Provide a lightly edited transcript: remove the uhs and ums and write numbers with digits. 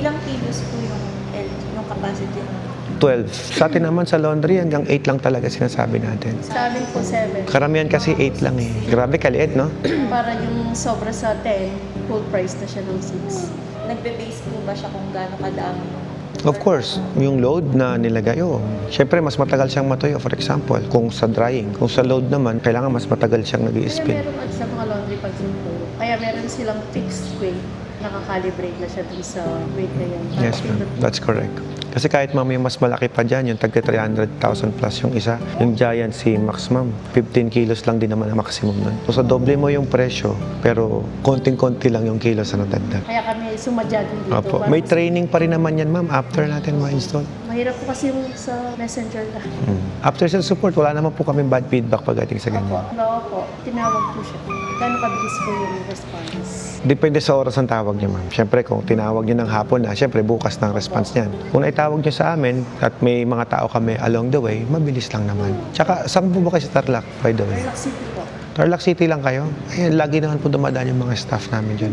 Ilang kilos po yung yung capacity ng 12. Sa atin naman sa laundry, hanggang 8 lang talaga sinasabi natin. Sa amin po 7. Karamihan kasi 8 lang eh. Grabe, kaliit, no? Para yung sobra sa 10, full price na siya ng 6. Nagbe-base po ba siya kung gaano kadami? Of course, yung load na nilagay, syempre, mas matagal siyang matuyo. For example, kung sa drying. Kung sa load naman, kailangan mas matagal siyang Kaya nag-i-spin. meron at sa mga laundry pag po. Kaya meron silang fixed weight. Nakakalibrate na siya dun sa weight na yun. Yes, ma'am. That's correct. Kasi kahit ma'am yung mas malaki pa dyan, yung tagka 300,000 plus yung isa, yung Giant C-Max ma'am, 15 kilos lang din naman ang maximum nun. So sa doble mo yung presyo, pero konting-konti lang yung kilos na nadagdag. Kaya kami sumadya din dito. Opo. Para May mas- training pa rin naman yan ma'am after natin ma-install. Mahirap po kasi yung sa messenger na. After sales support, wala naman po kami bad feedback pagdating sa Opo. ganyan. Oo po. Tinawag po siya. Gano'ng kabilis po yung response? Depende sa oras ng tawag niya, ma'am. Siyempre, kung tinawag niyo ng hapon na, siyempre, bukas ng response niyan. Kung naitawag niyo sa amin at may mga tao kami along the way, mabilis lang naman. Tsaka, saan po ba kayo sa Tarlac, by the way? Relax City po. Tarlac City lang kayo? Ayun, lagi naman po dumadaan yung mga staff namin dyan.